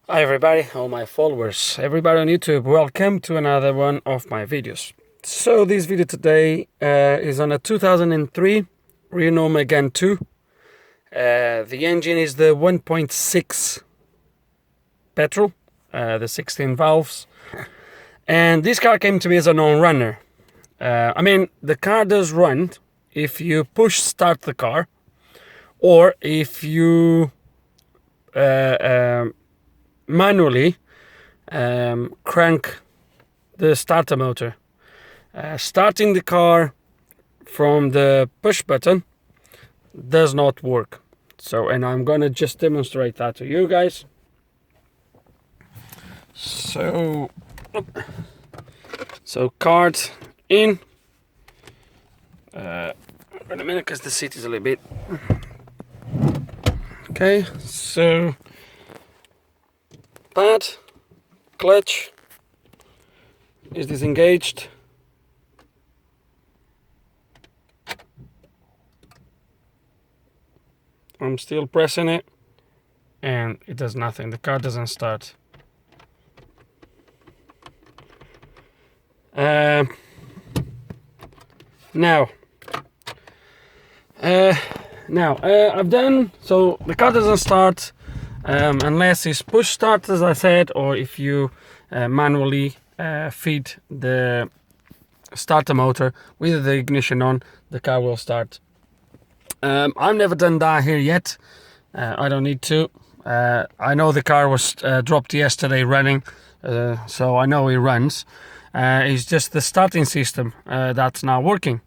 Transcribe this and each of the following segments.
Hi everybody, all my followers, everybody on YouTube, welcome to another one of my videos. So this video today is on a 2003 Renault Megane 2. The engine is the 1.6 petrol, the 16 valves. And this car came to me as a non-runner. The car does run if you push start the car, or if you manually crank the starter motor. Starting the car from the push button does not work. And I'm gonna just demonstrate that to you guys. So card in. Wait a minute, because the seat is a little bit. Okay, so pad, clutch is disengaged. I'm still pressing it and it does nothing. The car doesn't start. Now I've done, so the car doesn't start unless it's push start, as I said, or if you manually feed the starter motor with the ignition on, the car will start. I've never done that here yet. I don't need to. I know the car was dropped yesterday running, so I know it runs. It's just the starting system that's not working.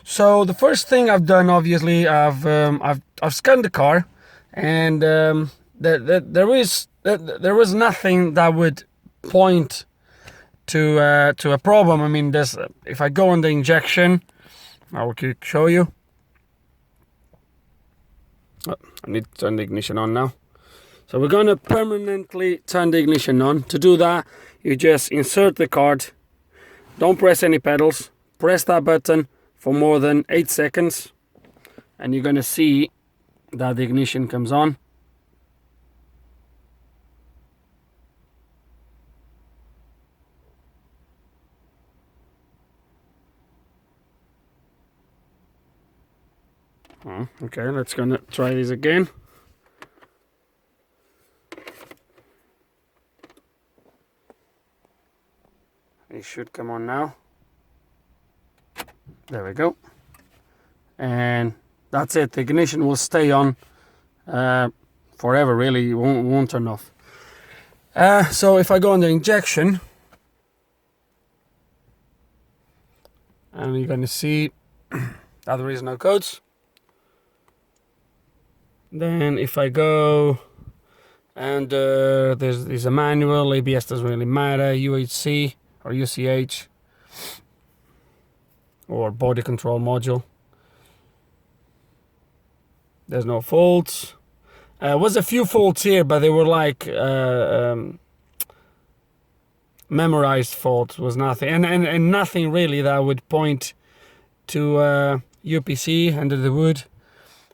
So the first thing I've done, obviously, I've scanned the car, and there was nothing that would point to a problem. I mean, if I go on the injection, I will show you. Oh, I need to turn the ignition on now. So we're going to permanently turn the ignition on. To do that, you just insert the card. Don't press any pedals. Press that button for more than 8 seconds. And you're going to see that the ignition comes on. Okay, let's gonna try this again. It should come on now. There we go. And that's it. The ignition will stay on forever, really. It won't turn off. So if I go on the injection, and you're gonna see that there is no codes. Then if I go and there's a manual, ABS doesn't really matter, UHC or UCH or body control module. There's no faults. Was a few faults here, but they were like memorized faults, was nothing. And nothing really that would point to UPC under the hood.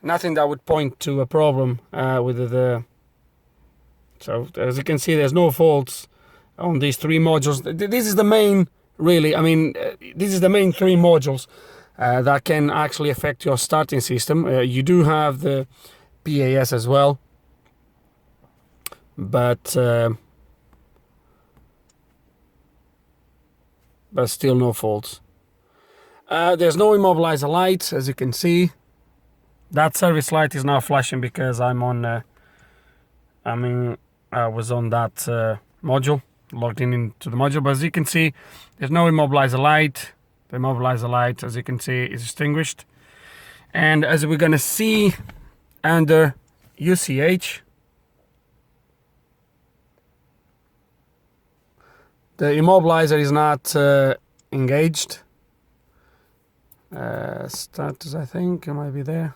Nothing that would point to a problem with the. So as you can see, there's no faults on these 3 modules. This is the main, really. This is the main 3 modules that can actually affect your starting system. You do have the PAS as well, but still no faults. There's no immobilizer light, as you can see. That service light is now flashing because I'm on. I was on that module, logged into the module. But as you can see, there's no immobilizer light. The immobilizer light, as you can see, is extinguished. And as we're gonna see under UCH, the immobilizer is not engaged. Status, I think it might be there.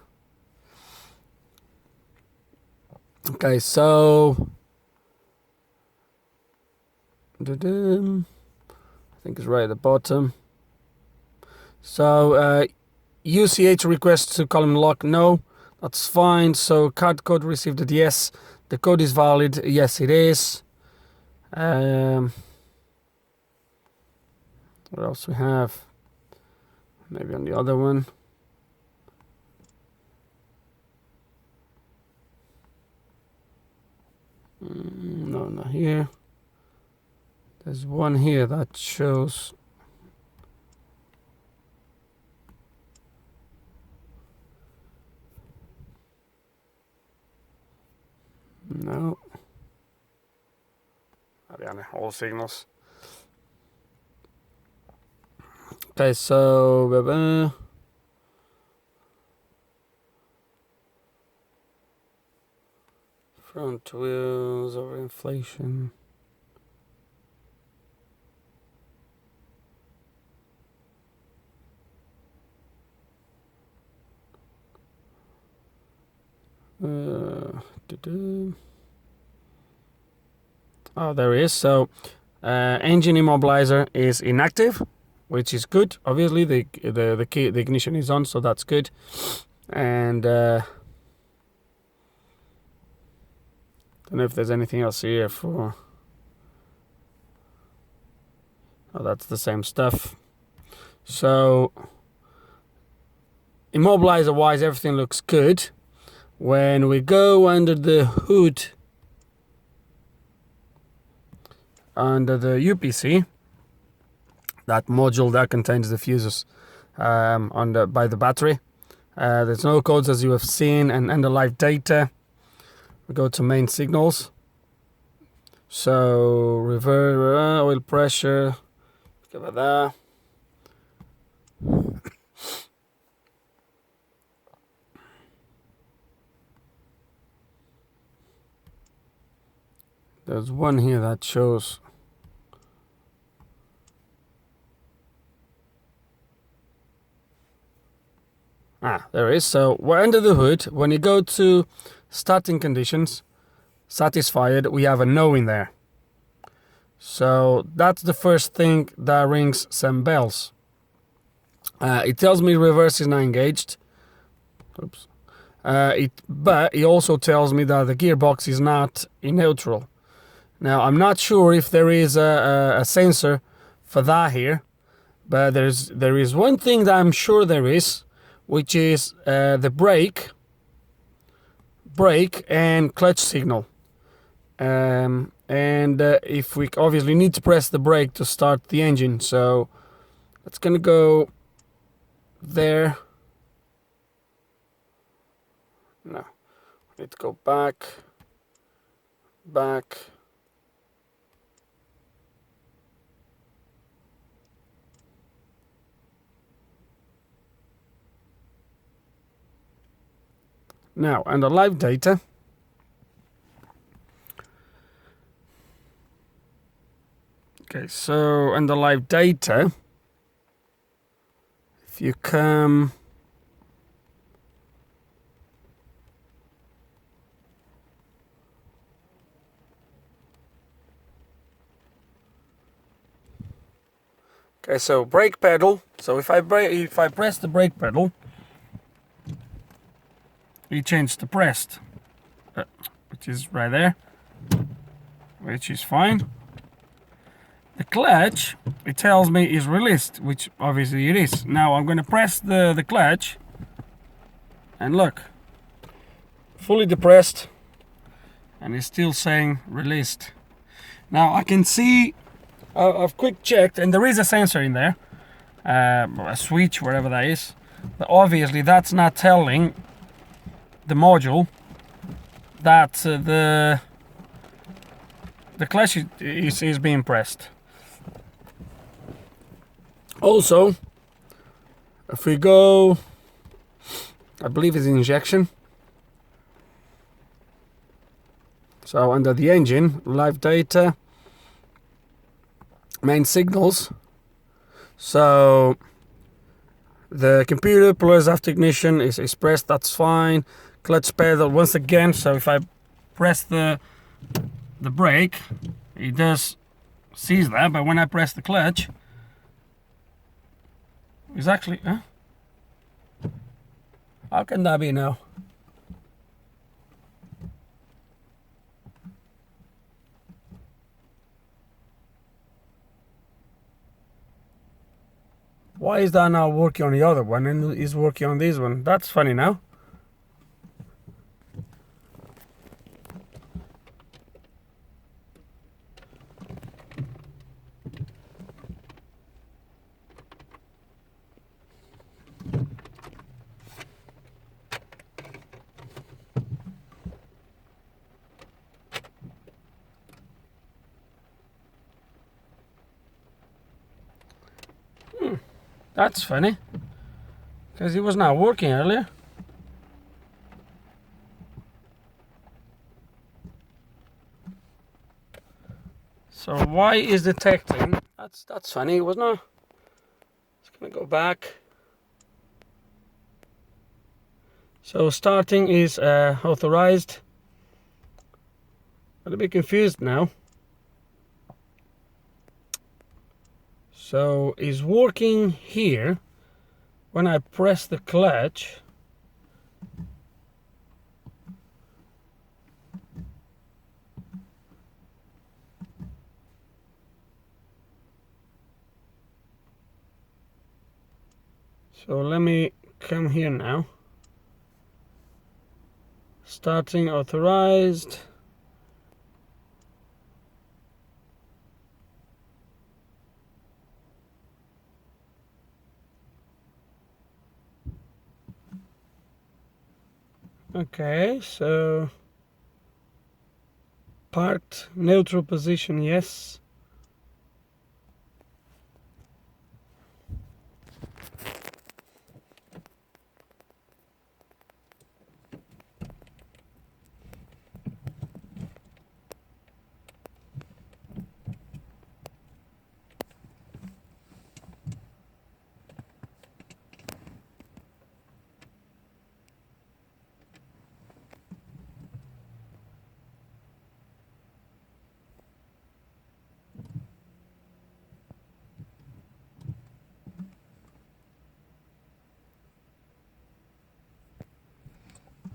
Okay, so I think it's right at the bottom. So UCH request to column lock, no. That's fine. So card code received at yes. The code is valid. Yes, it is. What else we have? Maybe on the other one. No, not here. There's one here that shows. No. All signals. Okay, so front wheels over inflation. Oh, there is. So engine immobilizer is inactive, which is good. Obviously, the key, the ignition is on, so that's good. And don't know if there's anything else here for. Oh, that's the same stuff. So immobilizer wise, everything looks good. When we go under the hood, under the UPC, that module that contains the fuses by the battery, there's no codes as you have seen, and end of life data. We go to main signals. So reverse oil pressure, give it that. There's one here that shows. There is. So we're under the hood. When you go to starting conditions, satisfied, we have a no in there. So that's the first thing that rings some bells. It tells me reverse is not engaged. Oops. But it also tells me that the gearbox is not in neutral. Now I'm not sure if there is a sensor for that here, but there is one thing that I'm sure there is, which is the brake and clutch signal. And if we obviously need to press the brake to start the engine, so it's gonna go there. No, we need to go back. Now, under live data, okay, so under live data, if you come okay, so brake pedal. So if I press the brake pedal, we change to pressed, which is right there, which is fine. The clutch, it tells me, is released, which obviously it is. Now I'm going to press the clutch, and look, fully depressed, and it's still saying released. Now I can see, I've quick checked, and there is a sensor in there, a switch, whatever that is, but obviously that's not telling the module that the clutch is being pressed. Also, if we go, I believe it's injection. So under the engine, live data, main signals. So the computer pulls after ignition is pressed, that's fine. Clutch pedal once again, so if I press the brake, it does sees that, but when I press the clutch, it's actually, how can that be now? why is that now working on the other one and is working on this one? That's funny now. That's funny, because it was not working earlier. So why is detecting? That's funny. It was not. It's gonna go back. So starting is authorized. I'm a bit confused now. So it's working here when I press the clutch. So let me come here now. Starting authorized. Okay, so parked, neutral position, yes.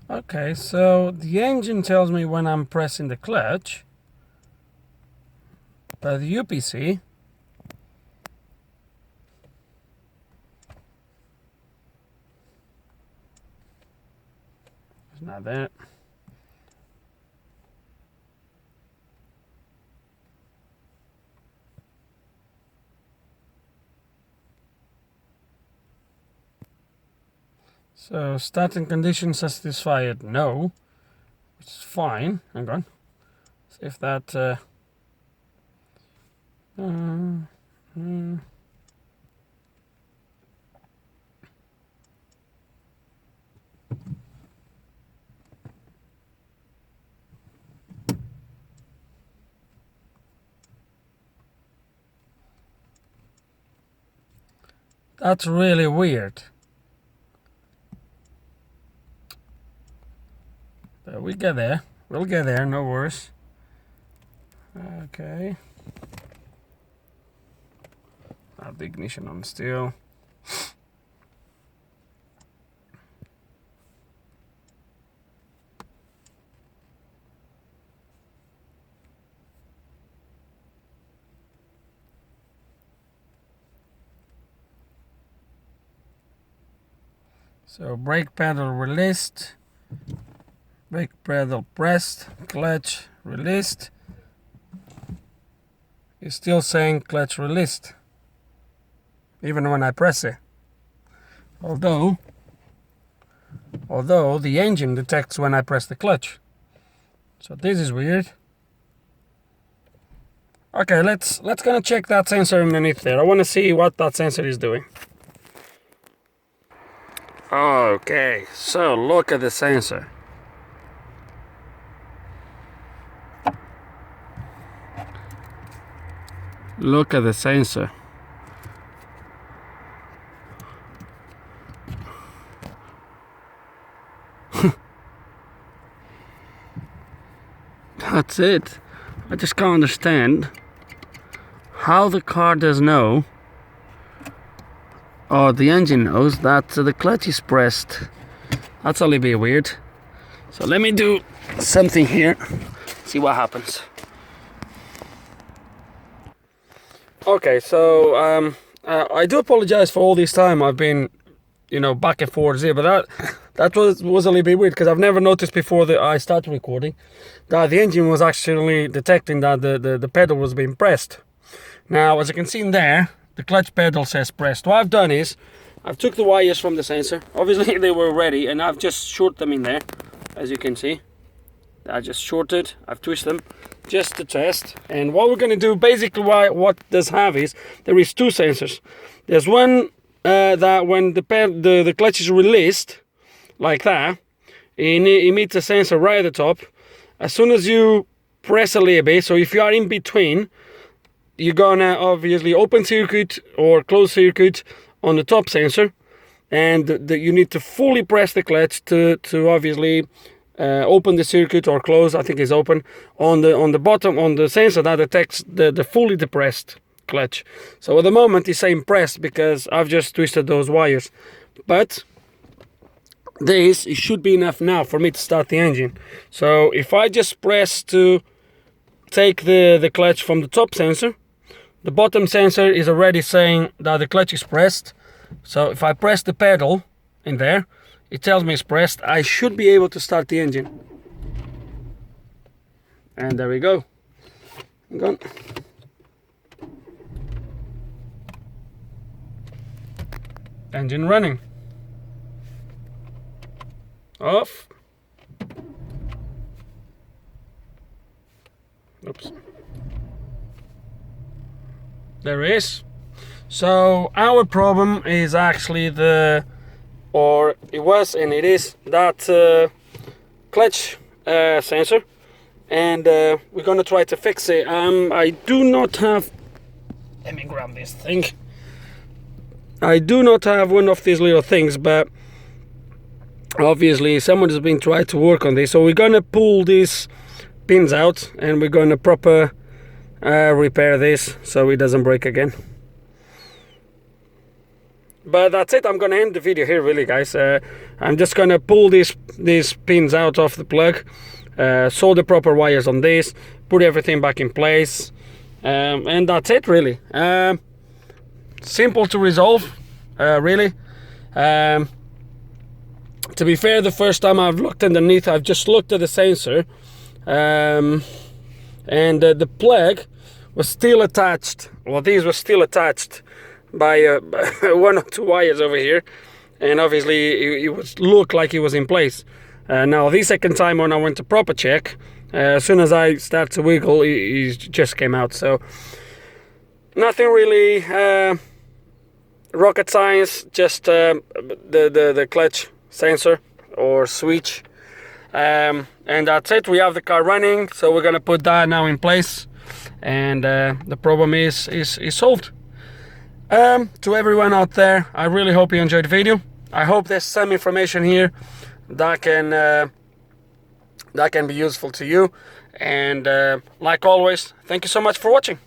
Okay, so the engine tells me when I'm pressing the clutch, but the UPC is not there. So starting conditions satisfied, no, which is fine. Hang on, see if that. That's really weird. But we get there. We'll get there, no worries. Okay. Have the ignition on still. So brake pedal released, brake pedal pressed, clutch released. It's still saying clutch released, even when I press it. Although the engine detects when I press the clutch. So this is weird. Okay, let's gonna check that sensor underneath there. I want to see what that sensor is doing. Okay, so look at the sensor. Look at the sensor. That's it. I just can't understand how the car does know, or the engine knows, that the clutch is pressed. That's a little bit weird. So let me do something here, see what happens. Okay, so I do apologize for all this time I've been, you know, back and forth here, but that was a little bit weird, because I've never noticed before that I started recording that the engine was actually detecting that the pedal was being pressed. Now, as you can see in there, the clutch pedal says pressed. What I've done is I've took the wires from the sensor. Obviously they were ready, and I've just shorted them in there, as you can see. I just shorted, I've twisted them just to test. And what we're going to do, basically what this have is, there is two sensors. There's one that when the clutch is released, like that, it emits a sensor right at the top. As soon as you press a little bit, so if you are in between, you're gonna obviously open circuit or close circuit on the top sensor, and you need to fully press the clutch to obviously open the circuit, or close, I think it's open, on the bottom, on the sensor that detects the fully depressed clutch. So at the moment it's saying pressed because I've just twisted those wires, but it should be enough now for me to start the engine. So if I just press to take the clutch from the top sensor, the bottom sensor is already saying that the clutch is pressed. So if I press the pedal in there, it tells me it's pressed. I should be able to start the engine. And there we go. Hang on. Engine running. Off. Oops. There is. So our problem is actually it was and it is that clutch sensor, and we're gonna try to fix it. I do not have, let me grab this thing. I do not have one of these little things, but obviously someone has been trying to work on this, so we're gonna pull these pins out and we're gonna proper repair this so it doesn't break again. But that's it. I'm gonna end the video here, really, guys. I'm just gonna pull these pins out of the plug, solder proper wires on this, put everything back in place, and that's it, really. Simple to resolve, really. To be fair, the first time I've looked underneath, I've just looked at the sensor, and the plug was still attached. Well, these were still attached by one or two wires over here, and obviously it looked like it was in place. Now the second time when I went to proper check, as soon as I start to wiggle, it just came out. So nothing really rocket science, just the clutch sensor or switch, and that's it. We have the car running, so we're gonna put that now in place, and the problem is solved. To everyone out there, I really hope you enjoyed the video. I hope there's some information here that can be useful to you, and like always, thank you so much for watching.